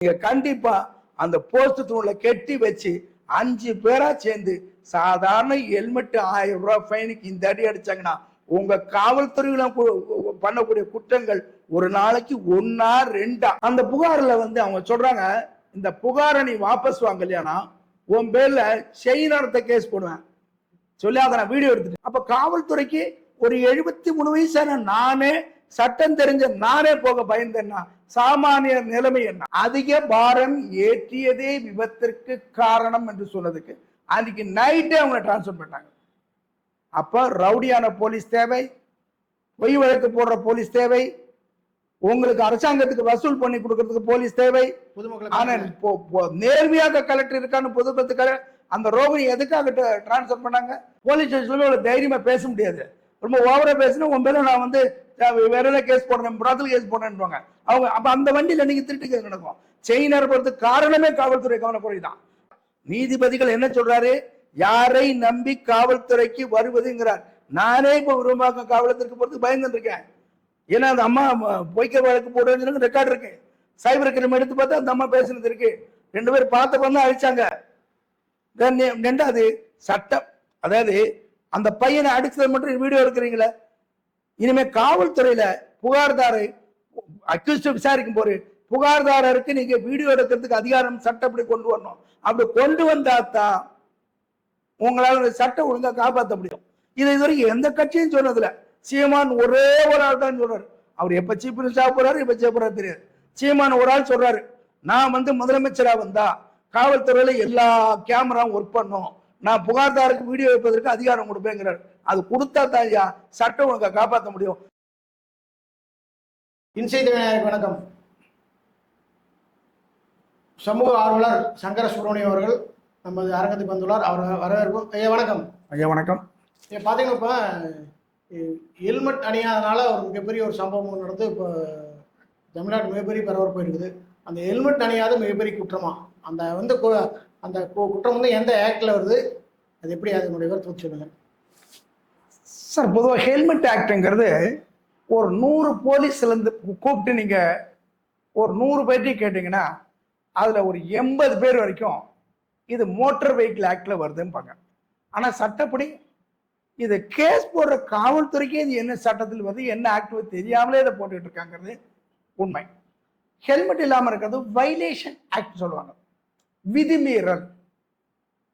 நீங்க கண்டிப்பா அந்த போஸ்ட் தூண்ல கெட்டி வச்சு 5 பேரா சேர்ந்து சாதாரண ஹெல்மெட் 1000 ரூபாய் ஃபைனுக்கு இந்த அடி அடிச்சாங்கன்னா உங்க காவல்துறையில பண்ணக்கூடிய குற்றங்கள் ஒரு நாளைக்கு 1 or 2. அந்த புகார்ல அவங்க சொல்றாங்க, இந்த புகாரை நீ வாபஸ் வாங்கலையானா உன் பேர்ல செயினத்தை கேஸ் போடுவேன் சொல்லி அதை நான் வீடியோ எடுத்துட்டேன். அப்ப காவல்துறைக்கு ஒரு 73 வயசான நானே சட்டம் தெரிஞ்ச நானே போக பயந்தேன்னா சாமானிய நிலைமை என்ன? அதிக பாரம் ஏற்றியதே விபத்திற்கு காரணம் என்று சொன்னதுக்கு அன்னைக்கு நைட்டே அவங்க டிரான்ஸ்பர் பண்ணாங்க. அப்ப ரவுடியான போலீஸ் தேவை, பொய் வழக்கு போடுற போலீஸ் தேவை, உங்களுக்கு அரசாங்கத்துக்கு வசூல் பண்ணி கொடுக்கறதுக்கு போலீஸ் தேவை. நேர்மையாக கலெக்டர் இருக்கான்னு பொதுமக்களுக்கு அந்த ரோகிணி எதுக்காக டிரான்ஸ்பர் பண்ணாங்க? போலீஸ் ஸ்டேஷன்ல தைரியமா பேச முடியாது. ரொம்ப ஓவரா பேசினா உன் பேர நான் வேற கேஸ் போடுறேன், புறாத்தில் கேஸ் போடுறேன்னு அவங்க. அப்ப அந்த வண்டியில நீங்க திருட்டு நடக்கும். செயினர் போறதுக்கு காரணமே காவல்துறை கவனக்குறைதான். நீதிபதிகள் என்ன சொல்றாரு? யாரை நம்பி காவல்துறைக்கு வருவதுங்கிறார். நானே இப்ப உருவாக்க காவலத்திற்கு போறதுக்கு பயந்து இருக்கேன். ஏன்னா அந்த அம்மா பொய்க்க வழக்கு போடுறது ரெக்கார்டு இருக்கு. சைபர் கிரைம் எடுத்து பார்த்தா அந்த அம்மா பேசுனது இருக்கு. 2 பேர் பார்த்த வந்து அழிச்சாங்க. ரெண்டாவது சட்டம், அதாவது அந்த பையனை அடிச்சது மட்டும் வீடியோ எடுக்கிறீங்களா? இனிமே காவல்துறையில புகார்தாரை அக்யூஸ்ட் விசாரிக்கும் போது புகார்தாரருக்கு நீங்க வீடியோ எடுக்கிறதுக்கு அதிகாரம் சட்டப்படி கொண்டு வரணும். அப்படி கொண்டு வந்தாதான் உங்களால சட்டம் ஒழுங்கா காப்பாற்ற முடியும். இது இதுவரைக்கும் எந்த கட்சியும் சொன்னதுல. சீமான் ஒரே ஒரு ஆள் தான் சொல்றாரு. அவர் எப்ப சீஃப் மினிஸ்டர் போறாரு, எப்ப செய்ய தெரியாது. சீமான் ஒரு ஆள் சொல்றாரு, நான் முதலமைச்சரா வந்தா காவல்துறையில எல்லா கேமராவும் ஒர்க் பண்ணும், நான் புகார்தாருக்கு வீடியோ வைப்பதற்கு அதிகாரம் கொடுப்பேங்கிறார். அது கொடுத்தா தான் சட்டம் ஒழுங்கா காப்பாற்ற முடியும். இன்சைட் வணக்கம். சமூக ஆர்வலர் சங்கர சுப்பிரமணியம் அவர்கள் நமது அரங்கத்துக்கு வந்துள்ளார். அவர் வரவேற்போம். ஐயா வணக்கம். ஐயா வணக்கம். பார்த்தீங்கன்னா இப்போ ஹெல்மெட் அணியாதனால ஒரு மிகப்பெரிய ஒரு சம்பவம் நடந்து இப்போ தமிழ்நாடு மிகப்பெரிய பரபரப்பு இருக்குது. அந்த ஹெல்மெட் அணியாத மிகப்பெரிய குற்றமா? அந்த அந்த குற்றம் எந்த ஆக்டில் வருது? அது எப்படி அதனுடைய விவரத்தை சொல்லுங்க சார். பொதுவாக ஹெல்மெட் ஆக்டுங்கிறது ஒரு 100 போலீஸ்லேருந்து கூப்பிட்டு நீங்கள் ஒரு 100 பேர்ட்டையும் கேட்டிங்கன்னா அதில் ஒரு 80 பேர் வரைக்கும் இது மோட்டார் வெஹிக்கிள் ஆக்டில் வருதுன்னு. ஆனால் சட்டப்படி இது கேஸ் போடுற காவல்துறைக்கே இது என்ன சட்டத்தில் வருது, என்ன ஆக்ட் தெரியாமலே இதை போட்டுக்கிட்டு இருக்காங்கிறது உண்மை. ஹெல்மெட் இல்லாமல் இருக்கிறது வைலேஷன் ஆக்ட் சொல்லுவாங்க, விதிமீறல்.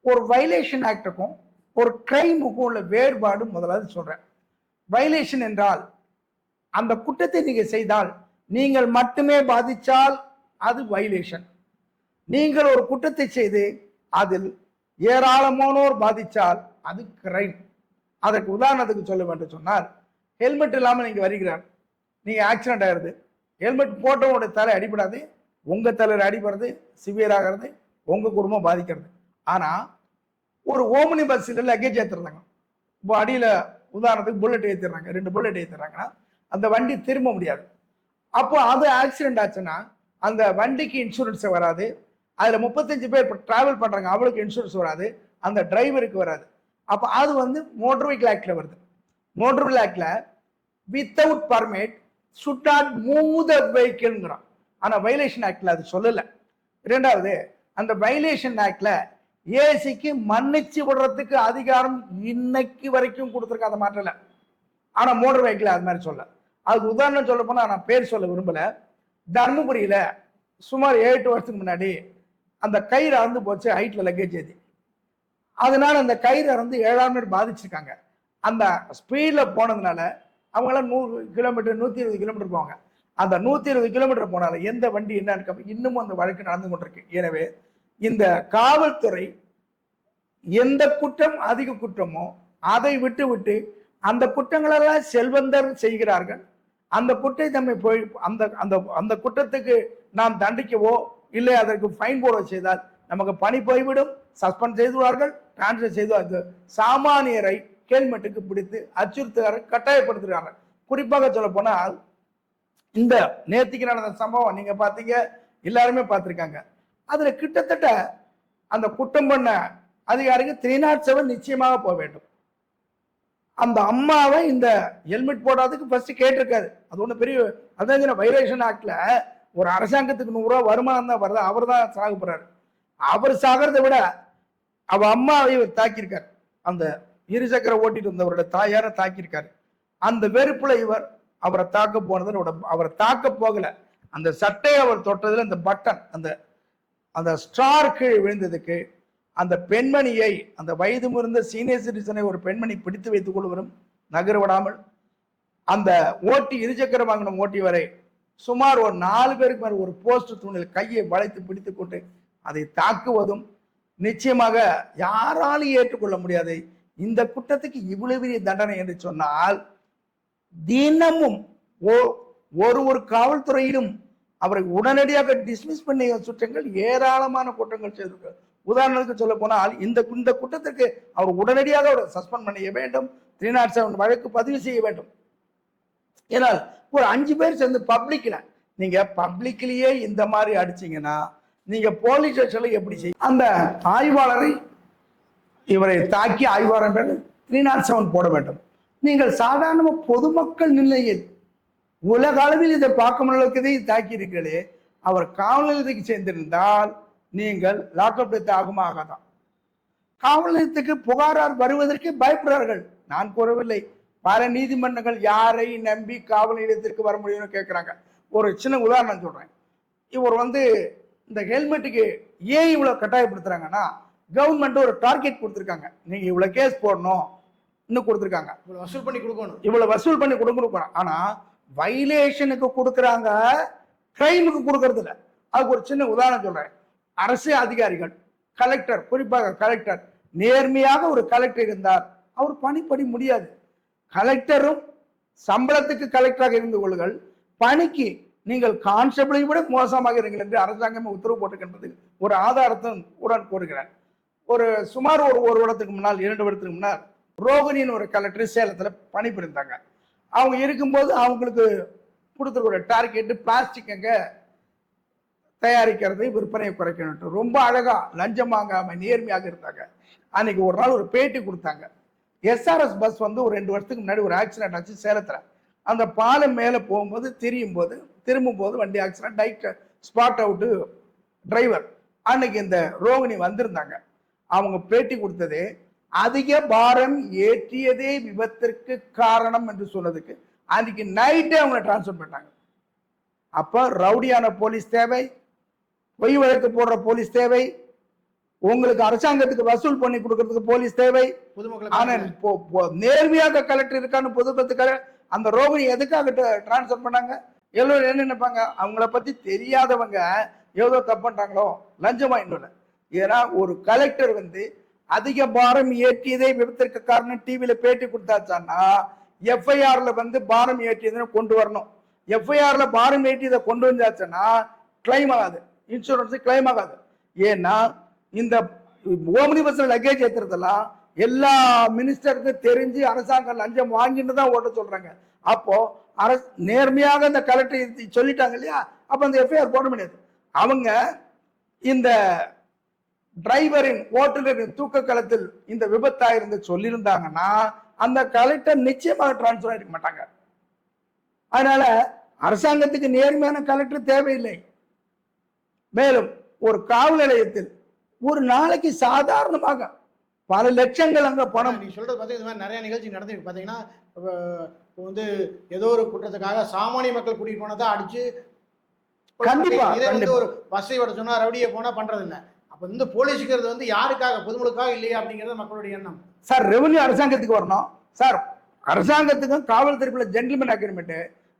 ஒரு வைலேஷன் ஆக்டுக்கும் ஒரு கிரைமுக்கும் உள்ள வேறுபாடு முதலாவது சொல்றேன். வைலேஷன் என்றால் அந்த குற்றத்தை நீங்க செய்தால் நீங்கள் மட்டுமே பாதித்தால் அது வைலேஷன். நீங்கள் ஒரு குற்றத்தை செய்து அதில் ஏராளமானோர் பாதித்தால் அது கிரைம். அதற்கு உதாரணத்துக்கு சொல்ல வேண்டும் சொன்னால், ஹெல்மெட் இல்லாமல் நீங்க வருகிறார், நீங்க ஆக்சிடென்ட் ஆயிருது, ஹெல்மெட் போட்டவனுடைய தலை அடிபடாது, உங்க தலையில் அடிபடுறது, சிவியர் ஆகிறது, உங்க குடும்பம் பாதிக்கிறது. ஆனா ஒரு ஓமினி பஸ்ல லக்கேஜ் ஏத்துறாங்க, இப்போ அடியில உதாரணத்துக்கு புல்லட் ஏத்திடுறாங்க, 2 புல்லட் ஏத்துறாங்கன்னா அந்த வண்டி திரும்ப முடியாது. அப்போ அது ஆக்சிடென்ட் ஆச்சுன்னா அந்த வண்டிக்கு இன்சூரன்ஸ் வராது. அதுல 35 பேர் டிராவல் பண்றாங்க, அவளுக்கு இன்சூரன்ஸ் வராது, அந்த டிரைவருக்கு வராது. அப்ப அது மோட்டார் வெஹிக்கிள் ஆக்ட்ல வருது. மோட்டார் வெஹிக்கிள் ஆக்ட்ல without permit should not move the vehicle. ஆனா வைலேஷன் ஆக்ட்ல அது சொல்லல. இரண்டாவது, அந்த வைலேஷன் ஆக்ட்ல ஏசிக்கு மன்னிச்சு விடுறதுக்கு அதிகாரம் இன்னைக்கு வரைக்கும் கொடுத்துருக்க, மாற்றல. ஆனா மோட்டார் வெஹிக்கிள் அது மாதிரி சொல்ல. அதுக்கு உதாரணம் சொல்ல போனா, நான் பேர் சொல்ல விரும்பல, தர்மபுரியில சுமார் 8 வருஷத்துக்கு முன்னாடி அந்த கயிறு அறந்து போச்சு, ஹைட்ல லக்கேஜ் ஏதி. அதனால அந்த கயிறு அறந்து 7 பேர் பாதிச்சிருக்காங்க. அந்த ஸ்பீட்ல போனதுனால அவங்களாம் 100 கிலோமீட்டர் 120 கிலோமீட்டர் போவாங்க. அந்த 120 கிலோமீட்டர் போனால எந்த வண்டி என்னன்னு இன்னமும் அந்த வழக்கு நடந்து கொண்டிருக்கு. எனவே இந்த காவல்துறை எந்த குற்றம் அதிக குற்றமோ அதை விட்டு விட்டு அந்த குற்றங்களெல்லாம் செல்வந்தர் செய்கிறார்கள். அந்த குற்றை தம்மை போய் அந்த அந்த அந்த குற்றத்துக்கு நாம் தண்டிக்கவோ இல்லை அதற்கு ஃபைன் போட செய்தால் நமக்கு பணி போய்விடும், சஸ்பெண்ட் செய்துவார்கள், டிரான்ஸ்ஃபர் செய்து சாமானியரை ஹெல்மெட்டுக்கு பிடித்து அச்சுறுத்துகிறார்கள், கட்டாயப்படுத்துகிறார்கள். குறிப்பாக சொல்ல போனால் இந்த நேத்திக்கு நடந்த சம்பவம் நீங்க பாத்தீங்க, எல்லாருமே பார்த்திருக்காங்க. அதுல கிட்டத்தட்ட அந்த குற்றம் பண்ண அதிகாரிக்கு 307 நிச்சயமாக போக வேண்டும். அந்த அம்மாவை இந்த ஹெல்மெட் போடாததுக்கு ஃபர்ஸ்ட் கேட்டிருக்காரு. அது ஒண்ணு பெரிய, அதான் வைலேஷன் ஆக்ட்ல ஒரு அரசாங்கத்துக்கு 100 ரூபா வருமானம் தான் வருது, அவர் தான் சாக போறாரு. அவர் சாகிறத விட அவ அம்மாவை இவர் தாக்கியிருக்காரு, அந்த இருசக்கர ஓட்டிட்டு இருந்தவரோட தாயார தாக்கியிருக்காரு. அந்த வெறுப்புல இவர் அவரை தாக்க போனது, அவரை தாக்க போகல, அந்த சட்டையை அவர் தொட்டதுல இந்த பட்டன் அந்த அந்த ஸ்டார் கீழ் விழுந்ததுக்கு அந்த பெண்மணியை, அந்த வயது முறிந்த சீனியர் சிட்டிசனை ஒரு பெண்மணி பிடித்து வைத்துக் கொள்வரும் நகர விடாமல், அந்த ஓட்டி இருசக்கர வாகனம் ஓட்டி வரை சுமார் ஒரு 4 பேருக்கு மேல் ஒரு போஸ்ட் தூணில் கையை வளைத்து பிடித்துக் கொண்டு அதை தாக்குவதும் நிச்சயமாக யாராலும் ஏற்றுக்கொள்ள முடியாது. இந்த குற்றத்துக்கு இவ்வளவு பெரிய தண்டனை என்று சொன்னால், தினமும் ஒரு காவல்துறையிலும் அவரை உடனடியாக டிஸ்மிஸ் பண்ணிய குற்றங்கள் ஏராளமான குற்றங்கள் செய்திருக்கிறார். உதாரணத்துக்கு சொல்ல போனால் இந்த குற்றத்திற்கு அவர் உடனடியாக அவரை சஸ்பெண்ட் பண்ண வேண்டும், 307 வழக்கு பதிவு செய்ய வேண்டும். ஏனால் ஒரு 5 பேர் சேர்ந்து நீங்க பப்ளிக்லயே இந்த மாதிரி அடிச்சீங்கன்னா நீங்க போலீஸ் ஸ்டேஷன்ல எப்படி செய்ய? அந்த ஆய்வாளரை இவரை தாக்கி ஆய்வாளர் 307 போட வேண்டும். நீங்கள் சாதாரண பொதுமக்கள் நிலையில் உலக அளவில் இதை பார்க்கும் அளவுக்கு தாக்கி இருக்கிறே, அவர் காவல் நிலையத்துக்கு சேர்ந்திருந்தால் நீங்கள் லாக்அப் டெத் ஆகுமா ஆகாதான். காவல் நிலையத்துக்கு புகாரார் வருவதற்கு பயப்படுறார்கள். நான் கூறவில்லை, பல நீதிமன்றங்கள் யாரை நம்பி காவல் நிலையத்திற்கு வர முடியும்னு கேட்கிறாங்க. ஒரு சின்ன உதாரணம் சொல்றேன். இவர் இந்த ஹெல்மெட்டுக்கு ஏன் இவ்வளவு கட்டாயப்படுத்துறாங்கன்னா, கவர்மெண்ட் ஒரு டார்கெட் கொடுத்துருக்காங்க, நீங்க இவ்வளவு கேஸ் போடணும் இன்னும் கொடுத்துருக்காங்க, இவ்வளவு வசூல் பண்ணி கொடுக்கணும், இவ்வளவு வசூல் பண்ணி கொடுக்கணும். ஆனா வயலேஷனுக்கு கொடுக்குறாங்க, கிரைமுக்கு கொடுக்கறது இல்லை. அதுக்கு ஒரு சின்ன உதாரணம் சொல்றேன். அரசு அதிகாரிகள், கலெக்டர், குறிப்பாக கலெக்டர், நேர்மையாக ஒரு கலெக்டர் இருந்தார், அவர் பணிப்படி முடியாது. கலெக்டரும் சம்பளத்துக்கு கலெக்டராக இருந்து கொள்ளுங்கள், பணிக்கு நீங்கள் கான்ஸ்டபிளை விட மோசமாக இருங்கள் என்று அரசாங்கமே உத்தரவு போட்டுக்கின்றது. ஒரு ஆதாரத்தை உடன் கூறுகிறேன். சுமார் ஒரு வருடத்துக்கு முன்னால், 2 வருடத்துக்கு முன்னால் ரோகிணின்னு ஒரு கலெக்டர் சேலத்துல பணிபுரிந்தாங்க. அவங்க இருக்கும்போது அவங்களுக்கு கொடுத்துருக்கிற டார்கெட் பிளாஸ்டிக் அங்க தயாரிக்கிறது, விற்பனையை குறைக்கணும். ரொம்ப அழகா லஞ்சம் வாங்காம நேர்மையாக இருந்தாங்க. அன்னைக்கு ஒரு நாள் ஒரு பேட்டி கொடுத்தாங்க. எஸ்ஆர்எஸ் பஸ் ஒரு 2 வருஷத்துக்கு முன்னாடி ஒரு ஆக்சிடென்ட் ஆச்சு சேலத்துல. அந்த பாலம் மேல போகும்போது திரும்பும் போது வண்டி accident, direct spot out driver. அன்னைக்கு இந்த ரோகிணி வந்திருந்தாங்க. அவங்க பேட்டி கொடுத்தது, அதிக பாரம் ஏற்றியதே விபத்திற்கு காரணம் என்று சொன்னதுக்கு அன்னைக்கு நைட்டே அவங்க டிரான்ஸ்பர் பண்ணாங்க. அப்ப ரவுடியான போலீஸ் தேவை, பொய் வழக்கு போடுற போலீஸ் தேவை, உங்களுக்கு அரசாங்கத்துக்கு வசூல் பண்ணி கொடுக்கறதுக்கு போலீஸ் தேவை. நேர்மையாக கலெக்டர் இருக்கான்னு பொதுமக்களுக்கு அந்த ரோகிணி எதுக்காக டிரான்ஸ்பர் பண்ணாங்க? எல்லோரும் என்ன நினைப்பாங்க, அவங்கள பத்தி தெரியாதவங்க ஏதோ தப்புட்டாங்களோ, லஞ்சமா இன்னொன்னு. ஏன்னா ஒரு கலெக்டர் அதிக பாரம் ஏற்றியதே விபத்திற்கு காரணம் டிவியில பேட்டி கொடுத்தாச்சான்னா எஃப்ஐஆர்ல பாரம் ஏற்றியதுன்னு கொண்டு வரணும். எஃப்ஐஆர்ல பாரம் ஏற்றியதை கொண்டு வந்தாச்சுன்னா கிளைம் ஆகாது, இன்சூரன்ஸ் கிளைம் ஆகாது. ஏன்னா இந்த ஓமனி பஸ்ல லக்கேஜ் ஏத்துறதெல்லாம் எல்லா மினிஸ்டருக்கும் தெரிஞ்சு அரசாங்கம் லஞ்சம் வாங்கிட்டு தான் ஓட்ட சொல்றாங்க. அப்போ நேர்மையாக இந்த கலெக்டர் சொல்லிட்டாங்க இல்லையா, அப்ப அந்த எஃப்ஐஆர் போட முடியாது. அவங்க இந்த டிரைவரின் ஓட்டுநரின் தூக்க களத்தில் இந்த விபத்தாயிருந்து சொல்லியிருந்தாங்கன்னா அந்த கலெக்டர் நிச்சயமாக டிரான்ஸ்பர் ஆயிருக்க மாட்டாங்க. அதனால அரசாங்கத்துக்கு நேர்மையான கலெக்டர் தேவையில்லை. மேலும் ஒரு காவல் நிலையத்தில் ஒரு நாளைக்கு சாதாரணமாக பல லட்சங்கள் அங்க பணம். நீ சொல்றது பார்த்தீங்கன்னா இந்த மாதிரி நிறைய நிகழ்ச்சி நடந்துருக்கு. பார்த்தீங்கன்னா ஏதோ ஒரு குற்றத்துக்காக சாமானிய மக்கள் கூட்டிட்டு போனதான் அடிச்சு, கண்டிப்பா இதே ஒரு வசதியோட சொன்னா ரவுடியை போனா பண்றது இல்லை. அப்ப போலீஸுங்கிறது யாருக்காக, பொதுமக்களுக்காக இல்லையா அப்படிங்கிறது மக்களுடைய எண்ணம். சார் ரெவன்யூ அரசாங்கத்துக்கு வரணும் சார். அரசாங்கத்துக்கும் காவல்துறைக்குள்ள ஜென்டில்மேன் அக்ரிமெண்ட்.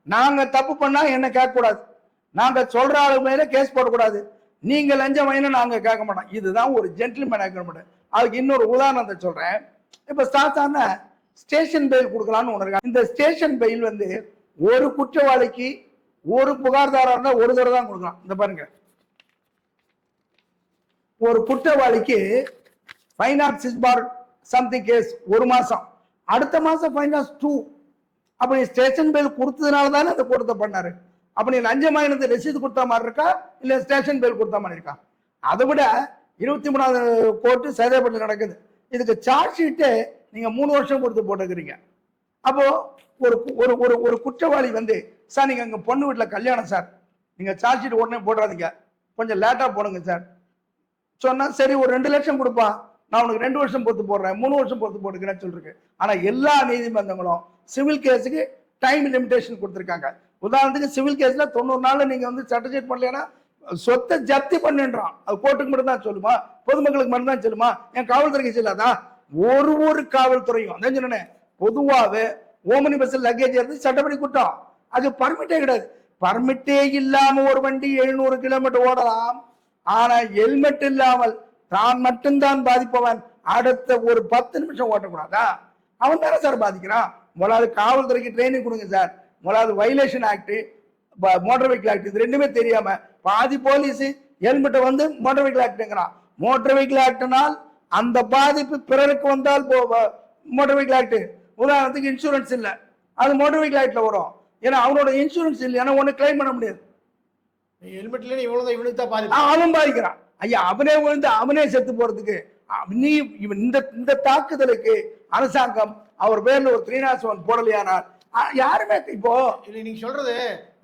நாங்க தப்பு பண்ணா என்ன கேட்க கூடாது, நாங்க சொல்ற ஆளு மேல கேஸ் போடக்கூடாது, நீங்க லஞ்சம் வாங்கினா நாங்க கேட்க மாட்டோம். இதுதான் ஒரு ஜென்டில்மேன் அக்ரிமெண்ட். அதுக்கு இன்னொரு உதாரணத்தை சொல்றேன். இப்ப சாதாரண ஸ்டேஷன் பெயில் கொடுக்கலாம்னு ஒண்ணு இருக்கு. இந்த ஸ்டேஷன் பெயில் ஒரு குற்றவாளிக்கு ஒரு புகார்தாரா இருந்தா ஒரு தடவை தான் கொடுக்கலாம். இந்த பாருங்க, ஒரு குற்றவாளிக்கு சம்திங் கேஸ் 1 மாசம், அடுத்த மாசம் ஃபைனான்ஸ் 2. அப்படி ஸ்டேஷன் பெயில் கொடுத்ததுனால தானே அந்த கூட்டத்தை பண்ணாரு. அப்படி லஞ்சம் வாங்கினது ரசீது கொடுத்த மாதிரி இருக்கா, இல்ல ஸ்டேஷன் பெயில் கொடுத்த மாதிரி இருக்கா? அதை விட 23வது கோர்ட்டு சேதப்பட்டு நடக்குது. இதுக்கு சார்ஜ் ஷீட்டு நீங்க 3 வருஷம் கொடுத்து போட்டுக்கிறீங்க. அப்போ ஒரு ஒரு ஒரு குற்றவாளி சார் நீங்க அங்க பொண்ணு வீட்டுல கல்யாணம் சார், நீங்க சார்ஜ் ஷீட் உடனே போடாதீங்க, கொஞ்சம் லேட்டா போடுங்க சார் சொன்னா, சரி ஒரு 2 லட்சம் கொடுப்பா, நான் உனக்கு 2 வருஷம் பொறுத்து போடுறேன், 3 வருஷம் பொறுத்து போட்டுக்கிறேன்னு சொல்லிருக்கு. ஆனா எல்லா நீதிமன்றங்களும் சிவில் கேஸுக்கு டைம் லிமிடேஷன் கொடுத்துருக்காங்க. உதாரணத்துக்கு சிவில் கேஸ்ல 90 நாள்ல நீங்க வந்து சர்டிஃபிகேட் பண்ணலைன்னா சொத்தை ஜப்தி பண்ணுன்றான். அது கோர்ட்டுக்கு மட்டும் தான் சொல்லுமா, பொதுமக்களுக்கு மட்டும் தான் சொல்லுமா, என் காவல்துறைக்கு செல்லாதா? ஒரு காவல்துறையும் அதான் சொன்னேன், பொதுவாகவே ஓமனி பஸ் லக்கேஜ் எடுத்து சட்டப்படி குற்றம், அது பர்மிட்டே கிடையாது. பர்மிட்டே இல்லாம ஒரு வண்டி 700 கிலோமீட்டர் ஓடலாம், ஆனா ஹெல்மெட் இல்லாமல் தான் மட்டும்தான் பாதிப்பவன், அடுத்த ஒரு 10 நிமிஷம் ஓட்டக்கூடாதா? அவன் தானே சார் பாதிக்கிறான். முதலாவது காவல்துறைக்கு ட்ரைனிங் கொடுங்க சார். முதலாவது violation act, motor vehicle act, இது ரெண்டுமே தெரியாம பாதி போலீஸ் ஹெல்மெட்டை வந்து மோட்டார் வெஹிக்கிள் ஆக்ட்ங்கிறான். மோட்டார் வெஹிக்கிள் ஆக்ட்னால் அந்த பாதிப்பு பிறருக்கு வந்தால் மோட்டார் வெஹிக்கிள் ஆக்ட். உதாரணத்துக்கு இன்சூரன்ஸ் இல்லை, அது மோட்டார் வெஹிக்கிள் ஆக்ட்ல வரும். ஏன்னா அவனோட இன்சூரன்ஸ் இல்லைன்னா ஒன்னு கிளைம் பண்ண முடியாது. ஹெல்மெட்ல இவ்வளவு இவனுக்கு தான் பாதிப்பு, அவன் பாதிக்கிறான். ஐயா அவனே விழுந்து அவனே செத்து போறதுக்கு நீ இந்த தாக்குதலுக்கு அரசாங்கம் அவர் பேர்ல ஒரு 301 போடலையானால் யாருமே இப்போ இல்லை. நீங்க சொல்றது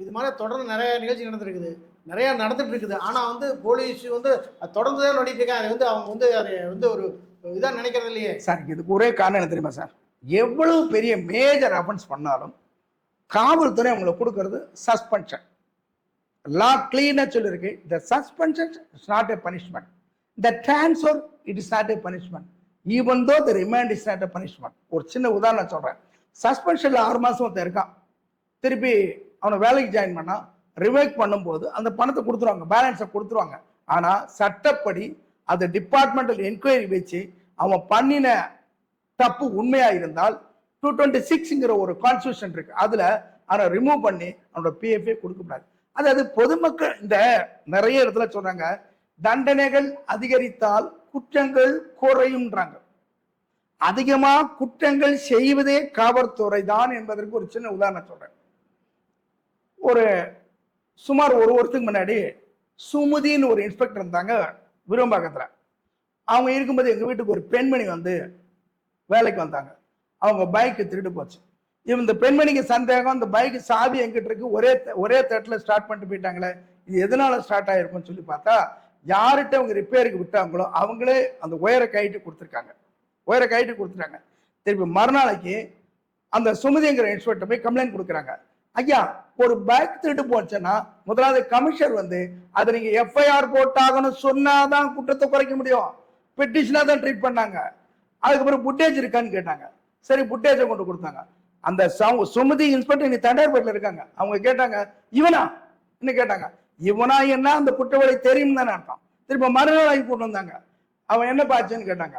இது மாதிரி தொடர்ந்து நிறைய நிகழ்ச்சி நடந்துருக்குது, நிறைய நடந்துட்டு இருக்குது. ஆனா வந்து போலீஸ் வந்து தொடர்ந்து தான் நோண்டிட்டு இருக்காங்க. அது வந்து அவங்க வந்து அதை வந்து ஒரு இதான் நினைக்கிறது இல்லையே சார். இதுக்கு ஒரே காரணம் என்ன தெரியுமா சார், எவ்வளவு பெரிய மேஜர் அஃபென்ஸ் பண்ணாலும் காவல்துறை அவங்களுக்கு கொடுக்கறது சஸ்பென்ஷன். லா கிளீனா சொல்லிருக்கு, the suspension is not a punishment, the transfer it is not a punishment, even though the remand is not a punishment. ஒரு சின்ன உதாரணம் சொல்றேன். சஸ்பென்ஷன்ல 6 மாசம் இருக்கான், திருப்பி அவனை வேலைக்கு ஜாயின் பண்ணா ரிவைக் பண்ணும்போது அந்த பணத்தை கொடுத்துருவாங்க, பேலன்ஸை கொடுத்துருவாங்க. ஆனா சட்டப்படி அது டிபார்ட்மெண்டல் என்கொயரி வச்சு அவன் பண்ணின தப்பு உண்மையா இருந்தால் 226ங்கிற ஒரு கான்ஸ்டியூஷன் இருக்கு, அதுல அவனை ரிமூவ் பண்ணி அவனோட பிஎஃப்ஏ கொடுக்கக்கூடாது. அதாவது பொதுமக்கள் இந்த நிறைய இடத்துல சொல்றாங்க, தண்டனைகள் அதிகரித்தால் குற்றங்கள் குறையும்ன்றாங்க. அதிகமா குற்றங்கள் செய்வதே காவல்துறை தான் என்பதற்கு ஒரு சின்ன உதாரணம் சொல்றேன். ஒரு சுமார் ஒரு வருஷத்துக்கு முன்னாடி சுமதின்னு ஒரு இன்ஸ்பெக்டர் இருந்தாங்க விரும்பாக்கத்துல. அவங்க இருக்கும்போது எங்க வீட்டுக்கு ஒரு பெண்மணி வந்து வேலைக்கு வந்தாங்க. அவங்க பைக்கு திருட்டு போச்சு. இந்த பெண்மணிக்கு சந்தேகம், அந்த பைக்கு சாவி எங்கிட்ட இருக்கு, ஒரே தட்டில் ஸ்டார்ட் பண்ணிட்டு போயிட்டாங்களே, இது எதனால ஸ்டார்ட் ஆயிருக்கும்னு சொல்லி பார்த்தா, யார்கிட்ட அவங்க ரிப்பேருக்கு விட்டாங்களோ அவங்களே அந்த ஒயரை கைட்டு கொடுத்துருக்காங்க. திருப்பி மறுநாளைக்கு அந்த சுமதிங்கிற இன்ஸ்பெக்டர் போய் கம்ப்ளைண்ட் கொடுக்குறாங்க. ஐயா ஒரு பைக் திருட்டு போச்சுன்னா முதலாவது கமிஷனர் வந்து அதை நீங்க எஃப்ஐஆர் போட்டாகணும் சொன்னாதான் குற்றத்தை குறைக்க முடியும். பெட்டிஷனா தான் ட்ரீட் பண்ணாங்க. அதுக்கப்புறம் புட்டேஜ் இருக்கான்னு கேட்டாங்க. சரி புட்டேஜை கொண்டு கொடுத்தாங்க. அந்த சுமதி இன்ஸ்பெக்டர் நீ தண்டையார்பேட்டில் இருக்காங்க. அவங்க கேட்டாங்க இவனா என்ன கேட்டாங்க, இவனா என்ன அந்த குற்றவாளி தெரியும் தானே அர்த்தம். திரும்ப மறுநாளைக்கு கொண்டு வந்தாங்க. அவன் என்ன பாச்சுன்னு கேட்டாங்க.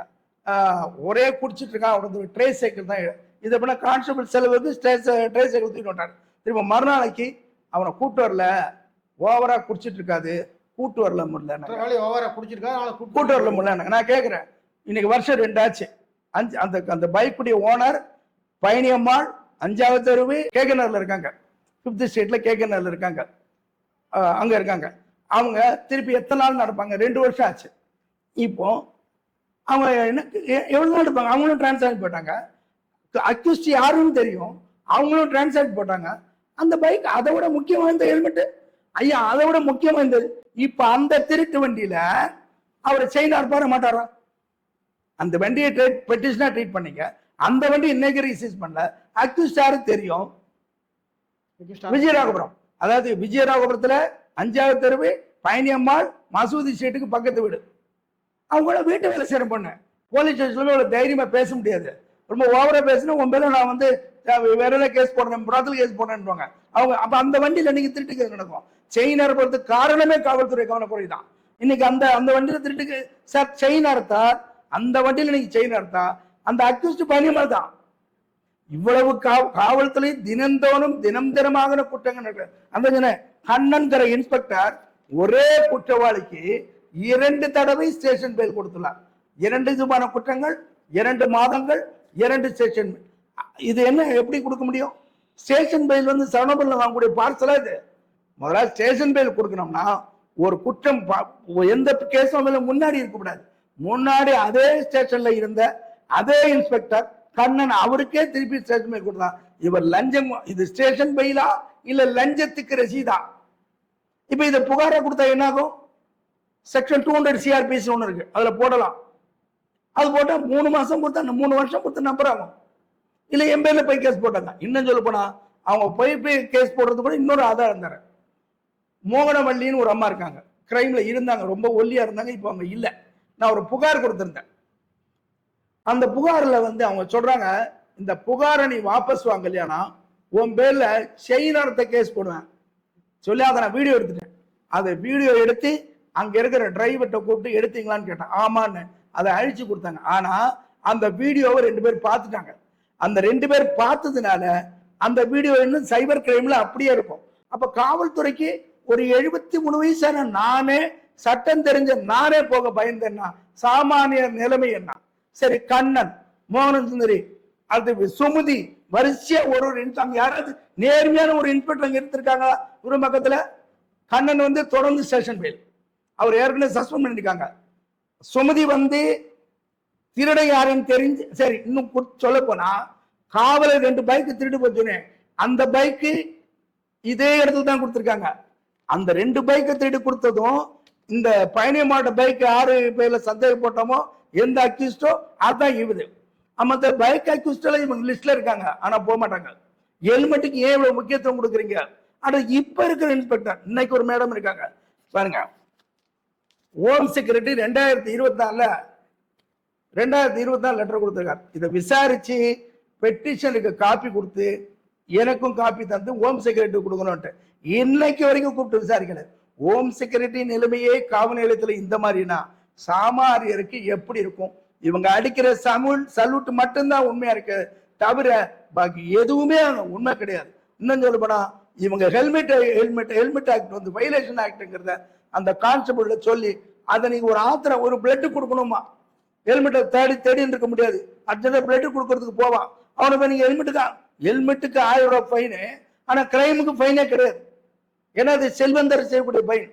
ஒரே குடிச்சிட்டு இருக்கான், அவனது ட்ரே சைக்கிள் தான். இதை பண்ண கான்ஸ்டபிள் செலவுக்கு ட்ரே சைக்கிள் தூக்கிட்டு வந்தாங்க. திரும்ப மறுநாளைக்கு அவனை கூட்டு வரல, ஓவரா குடிச்சிட்டு இருக்காது, கூட்டு வரல முடியல, கூட்டு வரல முடியல. நான் கேட்கிறேன், இன்னைக்கு வருஷம் 2 ஆச்சு. அந்த பைக்குடைய ஓனர் பயணியம்மாள் 5வது தெருவு கேகனர்ல இருக்காங்க, 5th ஸ்ட்ரீட்ல கேகனர்ல இருக்காங்க, அங்க இருக்காங்க. அவங்க திருப்பி எத்தனை நாள் நடப்பாங்க, 2 வருஷம் ஆச்சு. இப்போ அவங்க என்ன எவ்வளவு நாள் இருப்பாங்க, அவங்களும் டிரான்ஸ்ஃபர் போட்டாங்க. அக்யூஸ்ட் யாருன்னு தெரியும், அவங்களும் டிரான்ஸ்ஃபர் போட்டாங்க. அந்த பைக் அதை விட முக்கியமா இந்த ஹெல்மெட், ஐயா அதை விட முக்கியமா இருந்தது. இப்ப அந்த திருட்டு வண்டியில அவரை செயின் அறுப்பார மாட்டாரா? அந்த வண்டியை பெட்டிஷனா ட்ரீட் பண்ணீங்க, அந்த வண்டி இன்னைக்கு ரிசீவ் பண்ணல. அக்யூஸ்ட் யாரு தெரியும், விஜயராகபுரம். அதாவது விஜயராகபுரத்துல 5வது தெருவு பயணியம்மாள் மசூதி ஸ்ட்ரீட்டுக்கு பக்கத்து வீடு. அவங்க வீட்டு வேலை செய்யற பொண்ணு. போலீஸ் ஸ்டேஷன்ல அவ்வளவு தைரியமா பேச முடியாது. ரொம்ப ஓவரா பேசினா உன் பேர நான் வந்து வேற கேஸ் போடுறேன், புறாத்தல் கேஸ் போடுறேன்னு அவங்க. அப்ப அந்த வண்டியில நீங்க திருட்டு கேஸ் நடக்கும். செயின் அறுப்பதுக்கு காரணமே காவல்துறை கவனக்குறைதான். இன்னைக்கு அந்த வண்டியில திருட்டுக்கு சார் செயின் அறுத்தார், அந்த வண்டியில நீங்க செயின் அறுத்தா அந்த அக்யூஸ்ட் பயணியம்மாள் தான். இவ்வளவு காவல்துறை தினமாக குற்றங்கள் நடக்குது. அந்த கண்ணன்கிற இன்ஸ்பெக்டர் ஒரே குற்றவாளிக்கு 2 தடவை ஸ்டேஷன் பெயில் கொடுத்துள்ளார். 2 விதமான குற்றங்கள், 2 மாதங்கள், 2 ஸ்டேஷன். இது என்ன எப்படி கொடுக்க முடியும்? ஸ்டேஷன் பெயில் வந்து சரணபுரில் வாங்கக்கூடிய பார்சலா இது. முதல்ல ஸ்டேஷன் பெயில் கொடுக்கணும்னா ஒரு குற்றம் எந்த கேஸும் முன்னாடி இருக்கக்கூடாது. முன்னாடி அதே ஸ்டேஷன்ல இருந்த அதே இன்ஸ்பெக்டர் கண்ணன் அவருக்கே திருப்பி ஸ்டேஷன் பெயில் கொடுத்தான். இவர் லஞ்சம், இது ஸ்டேஷன் பெயிலா இல்ல லஞ்சத்துக்கு ரசீதா? இப்ப இதை புகாரா கொடுத்தா என்ன ஆகும்? செக்ஷன் 200 சிஆர்பிசி ஒன்று இருக்கு, அதுல போடலாம். அது போட்டா 3 மாசம் கொடுத்தா 3 வருஷம் கொடுத்து நம்பர் ஆகும். இல்ல என் பேர்ல போய் கேஸ் போட்டாங்க. இன்னும் சொல்ல போனா அவங்க போய் கேஸ் போடுறது கூட இன்னொரு ஆதாரம் தரேன். மோகனவள்ளின்னு ஒரு அம்மா இருக்காங்க, கிரைம்ல இருந்தாங்க, ரொம்ப ஒல்லியா இருந்தாங்க, இப்போ அவங்க இல்ல. நான் ஒரு புகார் கொடுத்திருந்தேன். அந்த புகார்ல அவங்க சொல்றாங்க, இந்த புகாரை நீ வாபஸ் வாங்கலையானா உன் பேர்ல செயினர்த்த கேஸ் போடுவேன் சொல்லி அதை நான் வீடியோ எடுத்துட்டேன். அதை வீடியோ எடுத்து அங்க இருக்கிற டிரைவர்கிட்ட கூப்பிட்டு எடுத்தீங்களான்னு கேட்டேன். ஆமான்னு அதை அழிச்சு கொடுத்தாங்க. ஆனா அந்த வீடியோவை 2 பேர் பார்த்துட்டாங்க. அந்த 2 பேர் பார்த்ததுனால அந்த வீடியோ இன்னும் சைபர் கிரைம்ல அப்படியே இருக்கும். அப்ப காவல்துறைக்கு ஒரு 73 வயசான நானே, சட்டம் தெரிஞ்ச நானே போக பயந்தேன்னா சாமானிய நிலைமை என்ன? சரி, கண்ணன், மோகன சுந்தரி, அது சுமதி, வரிசையா ஒரு அங்க யாராவது நேர்மையான ஒரு இன்ஸ்பெக்டர் அங்க இருந்திருக்காங்க ஒரு பக்கத்துல? கண்ணன் தொடர்ந்து ஸ்டேஷன் பெயில், அவர் ஏற்கனவே சஸ்பெண்ட் பண்ணிருக்காங்க. சுமதி திருட யாருன்னு தெரிஞ்சு, சரி இன்னும் சொல்ல போனா காவலர் 2 பைக் திருடு போச்சுன்னு அந்த பைக்கு இதே இடத்துல தான் கொடுத்திருக்காங்க. அந்த 2 பைக்கை திருடி கொடுத்ததும் இந்த பயணியமாட்ட பைக் யாரு பேர்ல சந்தேகப்பட்டோமோ, எந்த அக்யூஸ்டோ அதான் இவரு. அந்த பைக் அக்யூஸ்டல இவங்க லிஸ்ட்ல இருக்காங்க, ஆனா போக மாட்டாங்க. ஹெல்மெட்டுக்கு ஏன் இவ்வளவு முக்கியத்துவம் கொடுக்குறீங்க? ஆனா இப்ப இருக்கிற இன்ஸ்பெக்டர், இன்னைக்கு ஒரு மேடம் இருக்காங்க பாருங்க, ஹோம் செக்ரட்டரி 2024 லெட்டர் கொடுத்திருக்காரு. இதை விசாரிச்சு பெட்டிஷனுக்கு காப்பி கொடுத்து எனக்கும் காப்பி தந்து ஹோம் செக்ரட்டரி கொடுக்கணும்ட்டு இன்னைக்கு வரைக்கும் கூப்பிட்டு விசாரிக்கல. ஹோம் செக்ரட்டரி நிலைமையே காவல் நிலையத்துல இந்த மாதிரினா சாமாரியருக்கு எப்படி இருக்கும்? இவங்க அடிக்கிற சல்யூட் மட்டும்தான் உண்மையா இருக்கு, தவிர பாக்கி எதுவுமே உண்மை கிடையாது. இன்னும் சொல்ல போனா இவங்க ஹெல்மெட் ஆக்ட் வயலேஷன் ஆக்ட்ங்கிறத அந்த கான்ஸ்டபிள்ல சொல்லி அதை நீங்க ஒரு ஆத்திரம் ஒரு பிளட் கொடுக்கணுமா? ஹெல்மெட்டை தேடி இருக்க முடியாது, அர்ஜென்டா பிளட் கொடுக்கறதுக்கு போவான். அவனுக்கு நீங்க ஹெல்மெட்டுக்கு 1000 ரூபாய் ஃபைனு, ஆனா கிரைமுக்கு ஃபைனே கிடையாது. ஏன்னா அது செல்வந்தர் செய்யக்கூடிய ஃபைன்.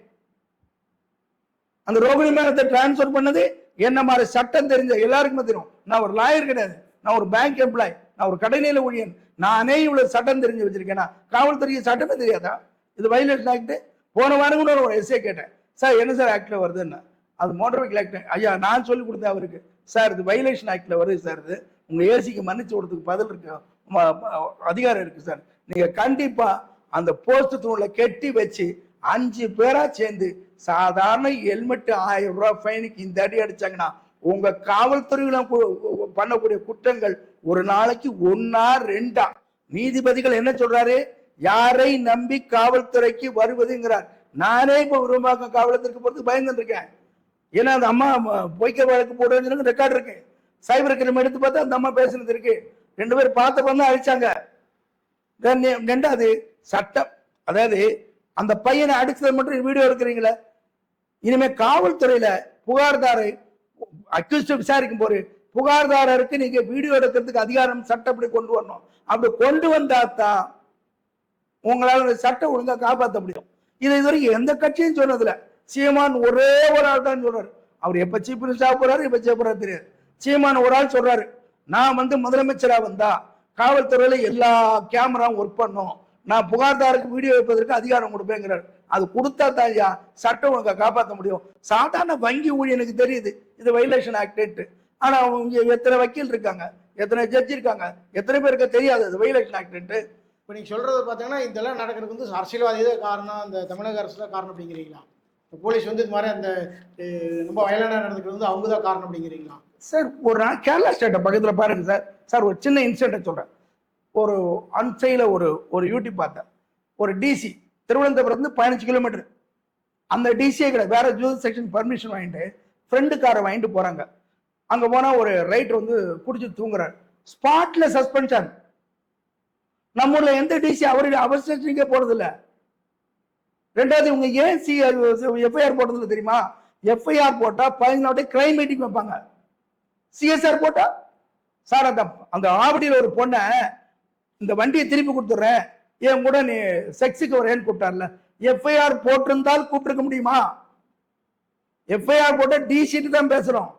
அந்த ரோகிணி மேலத்தை டிரான்ஸ்பர் பண்ணது என்ன மாதிரி சட்டம் தெரிஞ்ச எல்லாருக்குமே தெரியும். நான் ஒரு லாயர் கிடையாது, நான் ஒரு பேங்க் எம்ப்ளாய், நான் ஒரு கடைநிலை ஊழியன். நானே இவ்வளவு சட்டம் தெரிஞ்சு வச்சிருக்கேன்னா காவல்துறைக்கு சட்டமே தெரியாதா? இது வயலேஷன் ஆக்ட். போன வாரம் கூட ஒரு எஸ்ஏ கேட்டேன், சார் என்ன சார் ஆக்ட்ல வருதுன்னு. அது மோட்டார் வெஹிக்கிள் ஆக்ட். ஐயா நான் சொல்லி கொடுத்தேன் அவருக்கு, சார் இது வயலேஷன் ஆக்ட்ல வருது சார், இது உங்க ஏசிக்கு மன்னிச்சு கொடுத்துக்கு பதில் இருக்கு, அதிகாரம் இருக்கு சார். நீங்க கண்டிப்பா அந்த போஸ்ட் தூண்ல கெட்டி வச்சு 5 பேரா சேர்ந்து சாதாரண ஹெல்மெட் 1000 ரூபாய் ஃபைனுக்கு இந்த அடி அடிச்சாங்கன்னா உங்க காவல்துறையில பண்ணக்கூடிய குற்றங்கள் ஒரு நாளைக்கு 1-2. நீதிபதிகள் என்ன சொல்றாரு? யாரை நம்பி காவல்துறைக்கு வருவதுங்கிறார். நானே இப்ப உருவாக்க காவலத்திற்கு போறதுக்கு பயந்துட்டு இருக்கேன். ஏன்னா அந்த அம்மா பொய்க்க வழக்கு போடுறது ரெக்கார்டு இருக்கு, சைபர் கிரைம் எடுத்து பார்த்தா அந்த அம்மா பேசுனது இருக்கு. 2 பேர் பார்த்த அழிச்சாங்க. 2வது சட்டம், அதாவது அந்த பையனை அடிச்சது மட்டும் வீடியோ இருக்கிறீங்களே, இனிமே காவல்துறையில புகார்தாரை அக்யூஸ்ட் விசாரிக்கும் போது புகார்தாரருக்கு நீங்க வீடியோ எடுக்கிறதுக்கு அதிகாரம் சட்டப்படி கொண்டு வரணும். அப்படி கொண்டு வந்தாதான் உங்களால சட்டம் ஒழுங்கா காப்பாற்ற முடியும். இது இதுவரைக்கும் எந்த கட்சியும் சொன்னதுல. சீமான் ஒரே ஒரு ஆள் தான் சொல்றாரு. அவர் எப்ப சீஃப் மினிஸ்டரா போறாரு, எப்ப செய்யப்படுறாரு தெரியாது. சீமான் ஒரு ஆள் சொல்றாரு, நான் முதலமைச்சரா வந்தா காவல்துறையில எல்லா கேமராவும் ஒர்க் பண்ணும், நான் புகார்தாருக்கு வீடியோ வைப்பதற்கு அதிகாரம் கொடுப்பேங்கிறார். அது கொடுத்தா தான் சட்டம் ஒழுங்கா காப்பாற்ற முடியும். சாதாரண வங்கி ஊழியனுக்கு தெரியுது இது வயலேஷன் ஆக்ட். ஆனா அவங்க எத்தனை வக்கீல் இருக்காங்க, எத்தனை ஜட்ஜ் இருக்காங்க, எத்தனை பேருக்கு தெரியாது அது வயலேஷன் ஆக்ட். இப்போ நீங்க சொல்றது பாத்தீங்கன்னா இதெல்லாம் நடக்கிறதுக்கு அரசியல்வாதி தான் காரணம், அந்த தமிழக அரசு தான் காரணம் அப்படிங்கிறீங்களா? போலீஸ் இது மாதிரி அந்த ரொம்ப வயலான நடந்துக்கிறது அவங்க தான் காரணம் அப்படிங்கிறீங்களா? சார் ஒரு நாள் கேரளா ஸ்டேட்டை பக்கத்தில் பாருங்க சார். சார் ஒரு சின்ன இன்சிடென்ட் சொல்றேன். ஒரு அன்சைல ஒரு யூடியூப் பார்த்தேன். ஒரு டிசி திருவனந்தபுரத்து 15 கிலோமீட்டர், அந்த டிசியே கிடையாது, வேற ஜூஸ் செக்ஷன் பர்மிஷன் வாங்கிட்டு ஃப்ரெண்டு காரை வாங்கிட்டு போறாங்க. அங்க போனா ஒரு ரைட்டர் குடிச்சு தூங்குறாரு, ஸ்பாட்ல சஸ்பென்ஷன். நம்ம ஊர்ல எந்த டிசி அவர் ஸ்டேஷனுக்கே போறது இல்ல. 2வது இவங்க ஏன் எஃப்ஐஆர் போட்டதில்ல தெரியுமா? எஃப்ஐஆர் போட்டா 15 நாள் கிரைம் மீட்டிங் வைப்பாங்க. சிஎஸ்ஆர் போட்டா சார் அந்த ஆவடியில் ஒரு பொண்ணை இந்த வண்டியை திருப்பி கொடுத்துட்றேன், என் கூட நீ செக்ஸுக்கு வரேன்னு கூப்பிட்டார்ல, எஃப்ஐஆர் போட்டிருந்தால் கூப்பிட்டுருக்க முடியுமா? எஃப்ஐஆர் போட்டா டிசிட்டு தான் பேசுறோம்,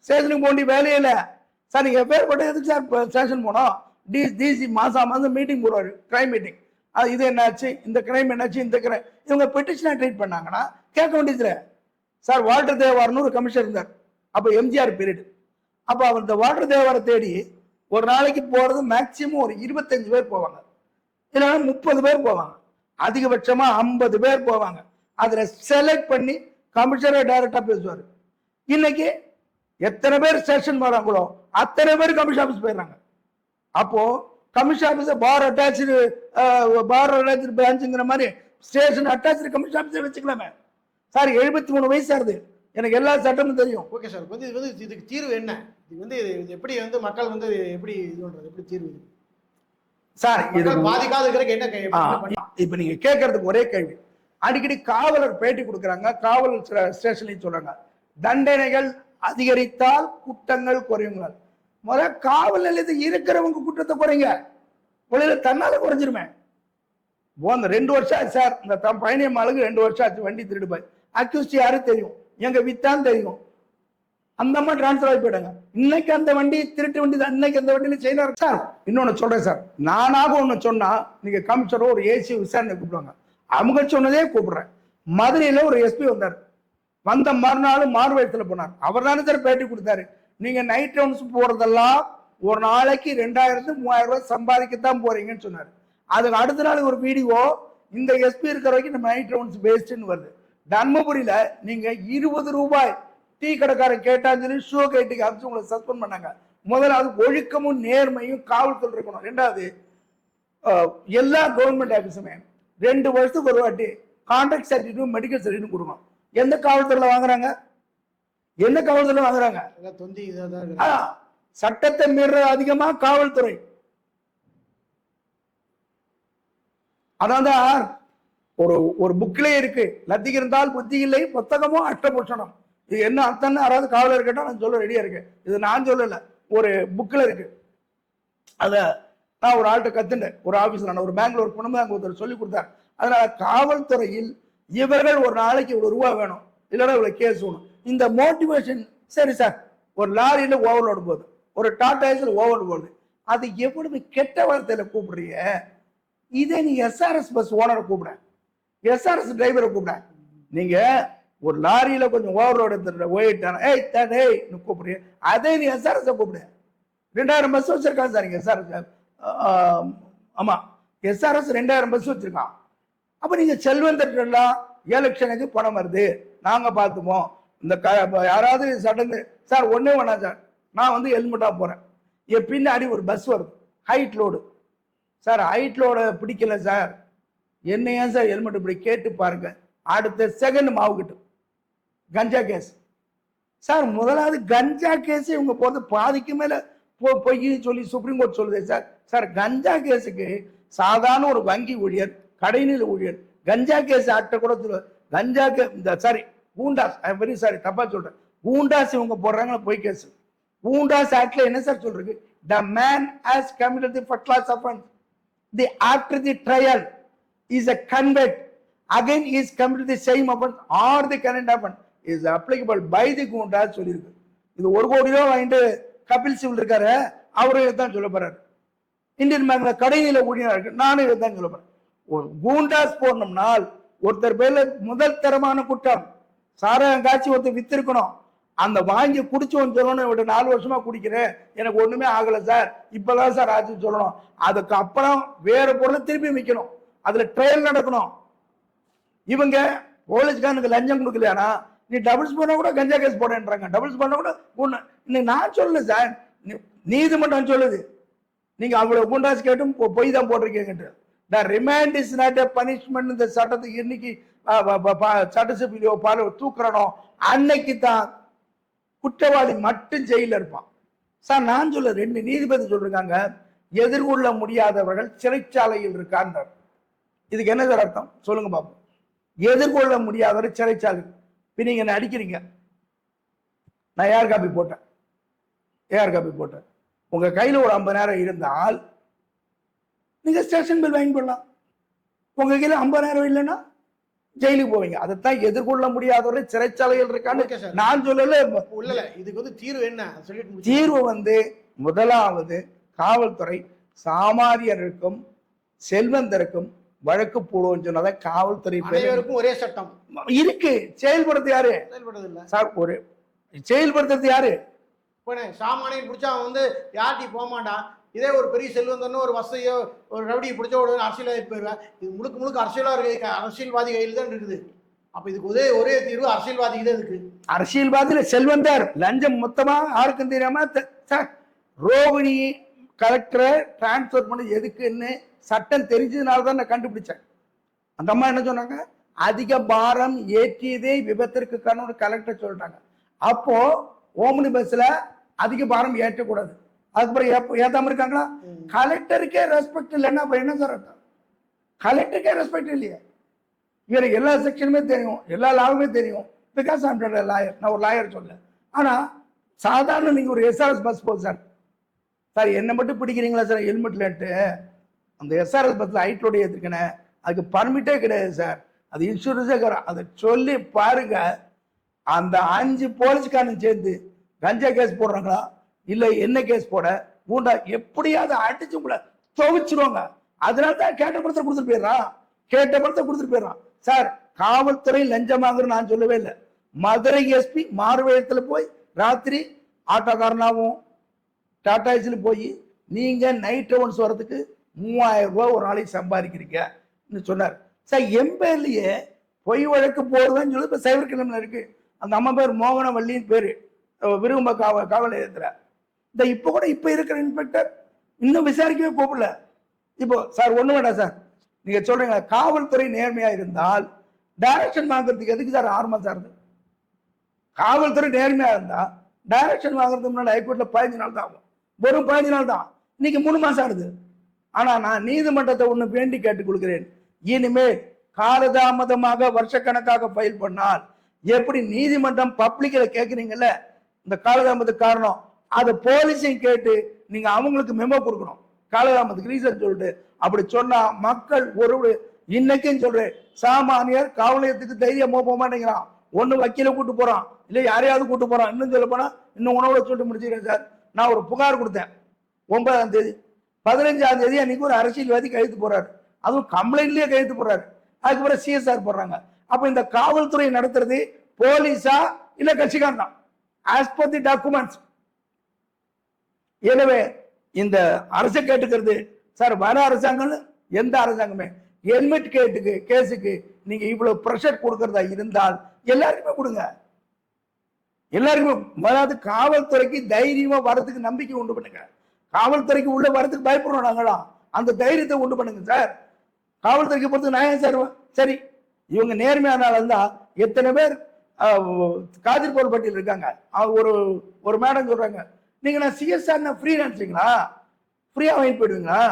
ஸ்டேஷனுக்கு போக வேண்டிய வேலையே இல்லை. சார் நீங்க எஃப்ஐஆர் போட்டா எதுக்கு சார் ஸ்டேஷன் போனோம்? டிசி மாசம் மீட்டிங் போடுவாரு, கிரைம் மீட்டிங். இது என்னாச்சு, இந்த கிரைம் என்னாச்சு, இந்த கிரைம் இவங்க பெட்டிஷனா ட்ரீட் பண்ணாங்கன்னா கேட்க வேண்டியதுல. சார் வால்டர் தேவார்னு ஒரு கமிஷனர் இருந்தார், அப்போ எம்ஜிஆர் பீரியட். அப்போ அவர் இந்த வால்டர் தேவாரை தேடி ஒரு நாளைக்கு போறது மேக்சிமம் ஒரு 25 பேர் போவாங்க, இல்லைன்னா 30 பேர் போவாங்க, அதிகபட்சமா 50 பேர் போவாங்க. அதுல செலக்ட் பண்ணி கமிஷனர் டைரக்டா பேசுவார். இன்னைக்கு எத்தனை பேர் ஸ்டேஷன் வராங்களோ அத்தனை பேர் கமிஷன் ஆபீஸ் போயிடுறாங்க. அப்போ கமிஷன் ஆபீஸ் பார் அட்டாச்சு பிரான்ச்சுங்கிற மாதிரி ஸ்டேஷன் அட்டாச்சு கமிஷன் ஆபீஸ் வச்சுக்கலாமே. சார் 73 வயசு ஆகுது, எனக்கு எல்லா சட்டமும் தெரியும். ஓகே சார், வந்து இது வந்து இதுக்கு தீர்வு என்ன? இது வந்து எப்படி வந்து மக்கள் வந்து எப்படி இது பண்றது, எப்படி தீர்வு இது? சார் இது பாதிக்காத இருக்கிறதுக்கு என்ன இப்ப நீங்க கேட்கறதுக்கு ஒரே கேள்வி. அடிக்கடி காவலர் பேட்டி கொடுக்குறாங்க, காவல் ஸ்டேஷன்லையும் சொல்றாங்க தண்டனைகள் அதிகரித்தால் குற்றங்கள் குறையுங்க. முதல்ல காவல் நிலையத்தில் இருக்கிறவங்க குற்றத்தை குறைங்க, வெளியில தன்னால குறைஞ்சிருமே. அந்த 2 வருஷம் ஆச்சு சார், இந்த பயணியம் ஆளுக்கு 2 வருஷம் ஆச்சு வண்டி திருடு போய். அக்யூஸ்ட் யாரும் தெரியும், எங்க வித்தான் தெரியும், அந்த மாதிரி டிரான்ஸ்பர் ஆகி போயிட்டாங்க. இன்னைக்கு அந்த வண்டி திருட்டு வண்டி தான், இன்னைக்கு அந்த வண்டியில செய்யலாம் சார். இன்னொன்னு சொல்றேன் சார், நானாக ஒண்ணு சொன்னா நீங்க கமிஷனரோ ஒரு ஏசி விசாரணை கூப்பிடுவாங்க, அவங்க சொன்னதே கூப்பிடுறேன். மதுரையில ஒரு எஸ்பி வந்தார், வந்த மறுநாள் மார்வேடத்துல போனார், அவர் தானே சார் பேட்டி கொடுத்தாரு. நீங்க நைட் ரவுண்ட்ஸ் போறதெல்லாம் ஒரு நாளைக்கு 2000-3000 ரூபாய் சம்பாதிக்கத்தான் போறீங்கன்னு சொன்னார். அதுக்கு அடுத்த நாள் ஒரு வீடியோ, இந்த எஸ்பி இருக்கிற வரைக்கும் நம்ம நைட் ரவுண்ட்ஸ் வேஸ்ட்னு வருது. தர்மபுரியில நீங்க 20 ரூபாய் டீ கடைக்காரன் கேட்டான்னு சொல்லி ஷோ கைட்டுக்கு அனுப்பிச்சு உங்களை சஸ்பெண்ட் பண்ணாங்க. முதலாவது ஒழுக்கமும் நேர்மையும் காவல்துறை இருக்கணும். ரெண்டாவது எல்லா கவர்மெண்ட் ஆபீஸுமே 2 வருஷத்துக்கு ஒரு வாட்டி கான்ட்ராக்ட் சர்டிஃபிகேட் மெடிக்கல் சர்டிஃபிகேட் கொடுக்கணும். எந்த காவல்துறையில வாங்குறாங்க, எந்த காவல்துறை வாங்குறாங்க? சட்டத்தை மீற அதிகமா காவல்துறை. அதான் ஒரு புக்கிலே இருக்கு, லத்திக்கு இருந்தால் புத்தி இல்லை புத்தகமோ அஷ்டபூஷணம். இது என்ன அர்த்தம்னு யாராவது காவலர் கேட்டா நான் சொல்ல ரெடியா இருக்கேன். இது நான் சொல்லல, ஒரு புக்ல இருக்கு. அத நான் ஒரு ஆள்கிட்ட கத்துட்டேன், ஒரு ஆபீஸ்ல, நான் ஒரு பேங்க்ல ஒர்க் பண்ணும்போது அங்க ஒருத்தர் சொல்லி கொடுத்தார். அதனால காவல்துறையில் இவர்கள் ஒரு நாளைக்கு இவ்வளவு ரூபா வேணும், இல்லைன்னா இவ்வளவு கேஸ் வேணும், இந்த மோட்டிவேஷன். சரி சார், ஒரு லாரியில ஓவர்லோடு போகுது, ஒரு டாடா ஏஸ்ல ஓவர்லோடு போகுது, அது எவ்வளவு கெட்ட வார்த்தையில கூப்பிடுறீங்க. இதே நீ எஸ்ஆர்எஸ் பஸ் ஓனரை கூப்பிட, எஸ்ஆர்எஸ் டிரைவரை கூப்பிட, நீங்க ஒரு லாரியில கொஞ்சம் ஓவர்லோடு எடுத்துட்டு கூப்பிடுறீங்க, அதே நீ எஸ்ஆர்எஸ் கூப்பிடு. 2000 பஸ் வச்சிருக்காங்க சார் இங்க எஸ்ஆர்எஸ். ஆமா, எஸ்ஆர்எஸ் 2000 பஸ் வச்சிருக்கான். அப்ப நீங்க செல்வந்தெல்லாம் எலெக்ஷனுக்கு பணம் வருது, நாங்க பார்த்துப்போம், இந்த யாராவது சடங்கு சார் ஒன்னே வேணாம் சார், நான் வந்து ஹெல்மெட்டா போறேன், என் பின்னாடி ஒரு பஸ் வருது ஹைட் லோடு சார், ஹைட் லோட பிடிக்கல சார், என்ன ஏன் சார் ஹெல்மெட் இப்படி கேட்டு பாருங்க, அடுத்த செகண்ட் மாவுக்கிட்டு கஞ்சா கேஸ் சார். முதலாவது கஞ்சா கேஸ் இவங்க போறது பாதிக்கு மேல பொய் சொல்லி சுப்ரீம் கோர்ட் சொல்லுது சார். சார் கஞ்சா கேஸுக்கு சாதாரண ஒரு வங்கி ஊழியர், கடைநிலை ஊழியர் கஞ்சா கேஸ் ஆக்ட கூட கஞ்சா இந்த சாரி கூண்டாஸ், வெரி சாரி தப்பா சொல்றேன், கூண்டாஸ் இவங்க போடுறாங்க பொய் கேஸ். கூண்டாஸ் ஆக்ட்ல என்ன சார் சொல்றது, the man has committed the first class offense, the after the trial is a convict, again is committed the same offense or the current offense is applicable by the goondas சொல்லியிருக்கு. இது 1 கோடி ரூபாய் வாங்கிட்டு Kapil civil இருக்காரு, அவரு தான் சொல்ல போறாரு. இந்தியன் பேங்க்ல கடைநிலை ஊழியர் இருக்கு, நானும் இதான் சொல்ல போறேன். ஒரு கூண்டாஸ் போடணும்னால் ஒருத்தர் பேர்ல முதல் தரமான குற்றம், சாராயம் காட்சி ஒருத்தர் வித்திருக்கணும், அந்த வாங்கி குடிச்சோன்னு சொல்லணும், இவட 4 வருஷமா குடிக்கிறேன் எனக்கு ஒண்ணுமே ஆகல சார், இப்பதான் சார் ஆச்சு சொல்லணும். அதுக்கு அப்புறம் வேற பொருளை திருப்பி விற்கணும், அதுல ட்ரையல் நடக்கணும். இவங்க போலீஸ்காரனுக்கு லஞ்சம் கொடுக்கலையானா நீ டபுள்ஸ் பண்ண கூட கஞ்சா கேஸ் போடன்றாங்க, டபுள்ஸ் பண்ண கூட ஒண்ணு. இன்னைக்கு நான் சொல்லல சார், நீதிமன்றம் சொல்லுது, நீங்க அவ்வளவு குண்டாஸ் கேட்டும் பொய் தான் போட்டிருக்கீங்க. The remand is not a punishment. இந்த சட்டத்துக்கு இன்னைக்கு சட்டசபையிலோ பால தூக்குறனோ அன்னைக்கு தான் குற்றவாளி மட்டும் ஜெயில இருப்பான் சார். நான் சொல்ல 2 நீதிபதி சொல்றாங்க, எதிர்கொள்ள முடியாதவர்கள் சிறைச்சாலையில் இருக்காங்க. இதுக்கு என்ன சார் அர்த்தம் சொல்லுங்க பாப்போம். எதிர்கொள்ள முடியாதவர் சிறைச்சாலை. நீங்க என்ன அடிக்கிறீங்க, நான் ஏஆர் காப்பி போட்டேன், உங்க கையில ஒரு 50,000 இருந்தால் நீங்க ஸ்டேஷன் பில் வாங்கி போடலாம், உங்க கையில 50,000 இல்லைன்னா ஜெயிலுக்கு போவீங்க. அதைத்தான் எதிர்கொள்ள முடியாதவர்கள் சிறைச்சாலையில் இருக்கான்னு நான் சொல்லல. இதுக்கு வந்து தீர்வு என்ன? தீர்வு வந்து முதலாவது காவல்துறை சாமானியருக்கும் செல்வந்தருக்கும் வழக்கு போடுவோம்னு சொன்னாதான் காவல்துறை அனைவருக்கும் ஒரே சட்டம் இருக்கு. செயல்படுறது யாரு செயல்படுறது இல்ல சார்? ஒரு செயல்படுத்துறது யாரு? சாமானியன் பிடிச்சா அவன் வந்து யார்ட்டி போக மாட்டான். இதே ஒரு பெரிய செல்வந்தன்னு ஒரு வசதியோ ஒரு ரவுடியை பிடிச்ச உடனே அரசியல்வாதி போயிடுவேன். இது முழுக்க முழுக்க அரசியல்வாதி கையில் தான் இருக்குது. அப்ப இதுக்கு ஒரே தீர்வு அரசியல்வாதிக்கு தான் இருக்கு. அரசியல்வாதியில செல்வந்தார் லஞ்சம் மொத்தமா யாருக்கும் தெரியாம சார் ரோகிணி கலெக்டரை டிரான்ஸ்பர் பண்ணி எதுக்குன்னு சட்டம் தெரிஞ்சதுனால தான் நான் கண்டுபிடிச்சேன். அந்த அம்மா என்ன சொன்னாங்க, அதிக பாரம் ஏற்றியதே விபத்திற்கு காரணம் கலெக்டர் சொல்லிட்டாங்க. அப்போ ஓம்னி பஸ்ல அதிக பாரம் ஏற்றக்கூடாது. அதுக்கப்புறம் ஏத்தாம இருக்காங்களா? கலெக்டருக்கே ரெஸ்பெக்ட் இல்லைன்னா அப்புறம் என்ன சார் அர்த்தம்? கலெக்டருக்கே ரெஸ்பெக்ட் இல்லையே. இவருக்கு எல்லா செக்ஷனுமே தெரியும், எல்லா லாவுமே தெரியும். பிகாஸ் ஐம் லாயர், நான் ஒரு லாயர் சொல்ல. ஆனா சாதாரண நீங்க ஒரு எஸ்ஆர்எஸ் பஸ் போகுது சார், சார் என்ன மட்டும் பிடிக்கிறீங்களா சார் ஹெல்மெட்லன்ட்டு? அந்த எஸ்ஆர்எஸ் பஸ்ல ஹைட்லோடு ஏற்றுக்கணும், அதுக்கு பர்மிட்டே கிடையாது சார், அது இன்சூரன்ஸே கிடையாது. அதை சொல்லி பாருங்க. அந்த 5 போலீஸ்காரன் சேர்ந்து கஞ்சா கேஸ் போடுறாங்களா இல்ல என்ன கேஸ் போட பூண்டா எப்படியாவது அடிச்சு உங்களை துவைச்சிருவாங்க. அதனால தான் கேட்ட படத்தை கொடுத்துட்டு போயிடுறான். சார் காவல்துறை லஞ்சமாகன்னு நான் சொல்லவே இல்லை. மதுரை எஸ்பி மாறுவேடத்துல போய் ராத்திரி ஆட்டோக்காரனாவும் டாடா ஏசில போய் நீங்க நைட் ரவுண்ட்ஸ் வரதுக்கு 3000 ரூபாய் ஒரு நாளைக்கு சம்பாதிக்கிறீங்க சொன்னார். சார் எம்பேர்லயே பொய் வழக்கு போடுவேன்னு சொல்லி இப்ப சைபர் கிரைம்ல இருக்கு. அந்த அம்மா பேர் மோகனவல்லின்னு பேரு, விரும்ப காவல் நிலையத்துல. இந்த இப்ப இருக்கிற இன்ஸ்பெக்டர் இன்னும் விசாரிக்கவே கூப்பிடல. இப்போ சார் ஒண்ணு வேண்டாம் சார், நீங்க சொல்றீங்க காவல்துறை நேர்மையா இருந்தால் டைரக்ஷன் வாங்குறதுக்கு எதுக்கு சார் 6 மாசம் ஆகுது? காவல்துறை நேர்மையா இருந்தா டைரக்ஷன் வாங்குறதுக்கு முன்னாடி ஹைகோர்ட்ல 15 நாள் தான் ஆகும். வெறும் 15 நாள் தான், இன்னைக்கு 3 மாசம் ஆகுது. ஆனா நான் நீதிமன்றத்தை ஒண்ணு வேண்டி கேட்டுக் கொள்கிறேன், இனிமேல் காலதாமதமாக வருஷக்கணக்காக ஃபைல் பண்ணால் எப்படி நீதிமன்றம் பப்ளிக்ல கேட்குறீங்கல்ல இந்த காலதாமத காரணம், அதை போலீஸையும் கேட்டு நீங்க அவங்களுக்கு மெமோ கொடுக்கணும் காலதாமத்துக்கு ரீசன் சொல்லிட்டு. அப்படி சொன்னா மக்கள் இன்னைக்கும் சொல்றேன், சாமானியர் காவல் நிலையத்துக்கு தைரியமா போக மாட்டேங்கிறான். ஒண்ணு வக்கீல கூட்டு போறான், இல்ல யாரையாவது கூட்டு போறான். இன்னும் சொல்ல போனா இன்னும் உணவுல சொல்லிட்டு முடிச்சுக்கிறேன் சார். நான் ஒரு புகார் கொடுத்தேன் 9ஆம் தேதி, 15ஆம் தேதி அன்னைக்கு ஒரு அரசியல்வாதி கைது போறாரு, அதுவும் கம்ப்ளைண்ட்லயே கைது போறாரு. அதுக்கப்புறம் சிஎஸ்ஆர் போடுறாங்க. அப்ப இந்த காவல்துறை நடத்துறது போலீஸா இல்ல கட்சிக்காரன் தான் ஆஸ் பர் தி டாக்குமெண்ட்ஸ். எனவே இந்த அரசு கேட்டுக்கிறது சார், வர அரசாங்கம் எந்த அரசாங்கமே ஹெல்மெட் கேஸுக்கு நீங்க இவ்வளவு ப்ரெஷர் கொடுக்கறதா இருந்தால் எல்லாருக்குமே கொடுங்க. எல்லாருக்குமே வராது. காவல்துறைக்கு தைரியமா வரதுக்கு நம்பிக்கை உண்டு பண்ணுங்க. காவல்துறைக்கு உள்ள வரதுக்கு பயப்படுறோம் நாங்களாம், அந்த தைரியத்தை உண்டு பண்ணுங்க சார். காவல்துறைக்கு பொறுத்து நான் சார் சரி, இவங்க நேர்மையான இருந்தா எத்தனை பேர் காதிர்போர் பட்டியல் இருக்காங்க. ஒரு மேடம் சொல்றாங்க, நீங்க நான் சிஎஸ்ஆர் ஃப்ரீ நினைச்சீங்களா? ஃப்ரீயா வாங்கி போயிடுவீங்களா?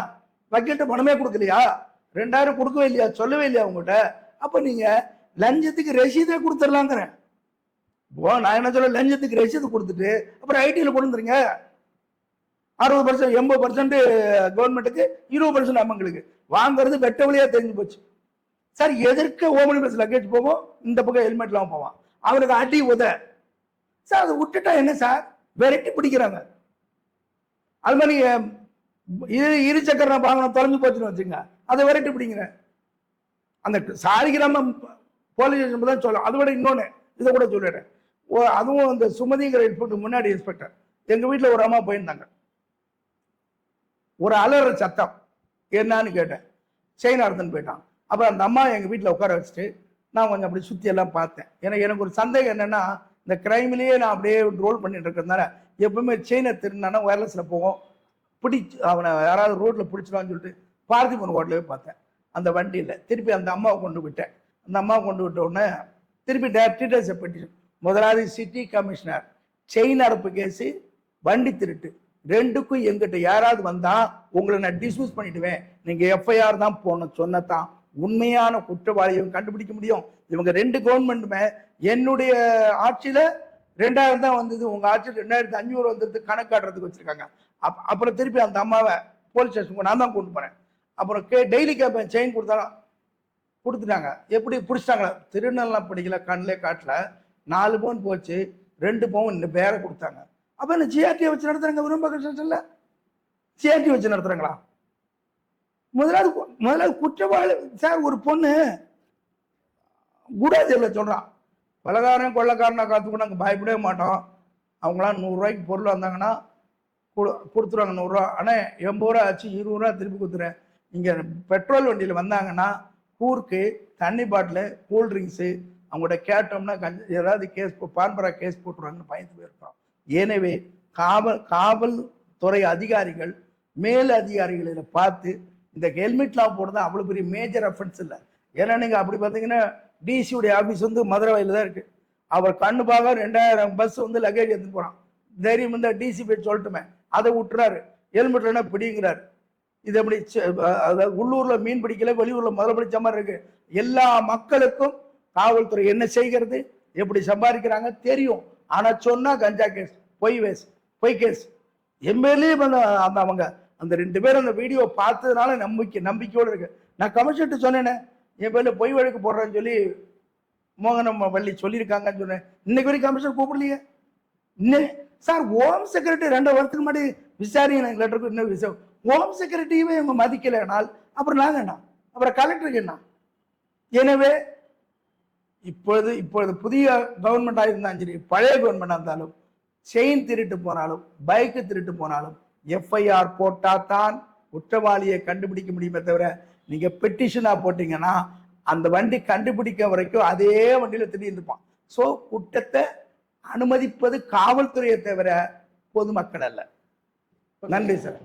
வக்கீல்கிட்ட பணமே கொடுக்கலையா? 2000 கொடுக்கவே இல்லையா? சொல்லவே இல்லையா உங்ககிட்ட? அப்ப நீங்க லஞ்சத்துக்கு ரசீதே கொடுத்துடலாங்கிறேன். நான் என்ன சொல்ல, லஞ்சத்துக்கு ரசீது கொடுத்துட்டு அப்புறம் ஐடியில கொண்டு வந்துருங்க. 60% 80% கவர்மெண்ட்டுக்கு, 20% அம்மங்களுக்கு வாங்குறது வெட்ட வழியா தெரிஞ்சு போச்சு சார். எதற்கு ஓமனி பஸ் லக்கேஜ் போவோம், இந்த பக்கம் ஹெல்மெட்லாம் போவான், அவனுக்கு அடி உத சார். அதை விட்டுட்டா என்ன சார், விரட்டி பிடிக்கிறாங்க. அது மாதிரி இரு சக்கர வாகனம் தொலைஞ்சு போச்சுன்னு வச்சுங்க, அதை விரட்டி பிடிக்கிறேன். அந்த சாரிகிராம போலீஸ் ஸ்டேஷன் தான் சொல்ல. அதை விட இன்னொன்னு இதை கூட சொல்லிடுறேன். அதுவும் அந்த சுமதிங்கிற இன்ஸ்பெக்டர், முன்னாடி இன்ஸ்பெக்டர், எங்க வீட்டில் ஒரு அம்மா போயிருந்தாங்க. ஒரு அலற சத்தம் என்னன்னு கேட்டேன், செயின் அறுத்துன்னு போயிட்டான். அப்புறம் அந்த அம்மா எங்க வீட்டில் உட்கார வச்சுட்டு நான் கொஞ்சம் அப்படி சுத்தி எல்லாம் பார்த்தேன். ஏன்னா எனக்கு ஒரு சந்தேகம் என்னன்னா, இந்த கிரைம்லயே நான் அப்படியே ரோல் பண்ணிட்டு இருக்கிறதுனால எப்பவுமே செயினை திருநானா ஒயர்லெஸ்ல போவோம், அவனை யாராவது ரோட்ல பிடிச்சிடான்னு சொல்லிட்டு பார்த்திபன் ஹோட்டலே பார்த்தேன். அந்த வண்டியில் திருப்பி அந்த அம்மாவை கொண்டு விட்டேன். அந்த அம்மாவை கொண்டு விட்ட உடனே திருப்பி டீட்டெயில்ஸ் பெட்டிஷன், முதலாவது சிட்டி கமிஷனர், செயின் அறுப்பு கேஸு, வண்டி திருட்டு, ரெண்டுக்கும் எங்கிட்ட யாராவது வந்தா உங்களை நான் டிஸ்மிஸ் பண்ணிடுவேன், நீங்க எஃப்ஐஆர் தான் போகணும் சொன்னதான் உண்மையான குற்றவாளியும் கண்டுபிடிக்க முடியும். இவங்க 2 கவர்மெண்ட்டுமே என்னுடைய ஆட்சியில 2000 தான் வந்தது, உங்க ஆட்சியில் 2500 வந்தது கணக்காடுறதுக்கு வச்சிருக்காங்க. அப்புறம் திருப்பி அந்த அம்மாவை போலீஸ் ஸ்டேஷனுக்கு நான் தான் கொண்டு போறேன். அப்புறம் டெய்லி கேட்பேன், செயின் கொடுத்தாலும் கொடுத்துட்டாங்க. எப்படி பிடிச்சிட்டாங்களா? திருநெல்லாம் படிக்கல, கண்ணிலே காட்டல, 4 பவுன் போச்சு, 2 பவுன் வேற கொடுத்தாங்க. அப்ப என்ன ஜிஆர்டி வச்சு நடத்துறாங்க? விரும்ப ஸ்டேஷன்ல ஜிஆர்டி வச்சு நடத்துறாங்களா? முதலாவது குற்றவாளி சார். ஒரு பொண்ணு குடாஜில் சொல்றான், கொலைகாரன் கொள்ளைக்காரனை காத்து நாங்கள் பயப்படவே மாட்டோம், அவங்களாம் 100 ரூபாய்க்கு பொருள் வந்தாங்கன்னா கொடுத்துருவாங்க 100 ரூபா, ஆனால் 80 ரூபா ஆச்சு 20 ரூபா திருப்பி கொடுத்துறேன். இங்கே பெட்ரோல் வண்டியில் வந்தாங்கன்னா கூர்க்கு, தண்ணி பாட்டிலு, கூல்ட்ரிங்க்ஸு அவங்கள்ட்ட கேட்டோம்னா ஏதாவது கேஸ் பான்பரா கேஸ் போட்டுருவாங்கன்னு பயந்து போயிருக்கிறோம். எனவே காவல்துறை அதிகாரிகள் மேல் அதிகாரிகளை பார்த்து இந்த ஹெல்மெட்லாம் போடுறது அவ்வளோ பெரிய மேஜர் அஃபென்ஸ் இல்லை. ஏன்னா நீங்கள் அப்படி பார்த்தீங்கன்னா டிசியுடைய ஆஃபீஸ் வந்து மதுரவாயில் தான் இருக்குது. அவர் கண்ணு பார்க்க 2000 பஸ் வந்து லக்கேஜ் எடுத்துட்டு போகிறான். தைரியம் இருந்தால் டிசி போய் சொல்லட்டுமே, அதை விட்டுறாரு. ஹெல்மெட்லன்னா பிடிங்கிறாரு. இது எப்படி அதாவது உள்ளூரில் மீன் பிடிக்கல, வெளியூரில் முதல்ல பிடிச்ச மாதிரி இருக்கு. எல்லா மக்களுக்கும் காவல்துறை என்ன செய்கிறது, எப்படி சம்பாதிக்கிறாங்க தெரியும். ஆனால் சொன்னால் கஞ்சா கேஸ், பொய் கேஸ் எம்எல்ஏ அந்த அவங்க அந்த 2 பேரும் அந்த வீடியோ பார்த்ததுனால நம்பிக்கையோடு இருக்கு. நான் கமிஷன்ட்டு சொன்னேனே, என் பேர்ல பொய் வழக்கு போடுறேன்னு சொல்லி மோகனம் வள்ளி சொல்லியிருக்காங்கன்னு சொன்னேன். இன்னைக்கு வரைக்கும் கமிஷன் கூப்பிடலையே. இன்னும் சார் ஹோம் செக்ரட்டரி 2 வருஷத்துக்கு முன்னாடி விசாரிங்க லெட்டருக்கு இன்னும் விஷயம். ஹோம் செக்ரட்டரியுமே இவங்க மதிக்கலைனால் அப்புறம் நாங்கள் என்ன, அப்புறம் கலெக்டருக்கு என்ன? எனவே இப்பொழுது புதிய கவர்மெண்டாக இருந்தாலும் சரி, பழைய கவர்மெண்டாக இருந்தாலும், செயின் திருட்டு போனாலும் பைக்கு திருட்டு போனாலும் எஃப்ஐஆர் போட்டால் தான் குற்றவாளியை கண்டுபிடிக்க முடியுமே தவிர, நீங்க பெட்டிஷனா போட்டீங்கன்னா அந்த வண்டி கண்டுபிடிக்க வரைக்கும் அதே வண்டியில திடீர்னு இருப்பான். ஸோ குற்றத்தை அனுமதிப்பது காவல்துறையை தவிர பொதுமக்கள் அல்ல. நன்றி சார்.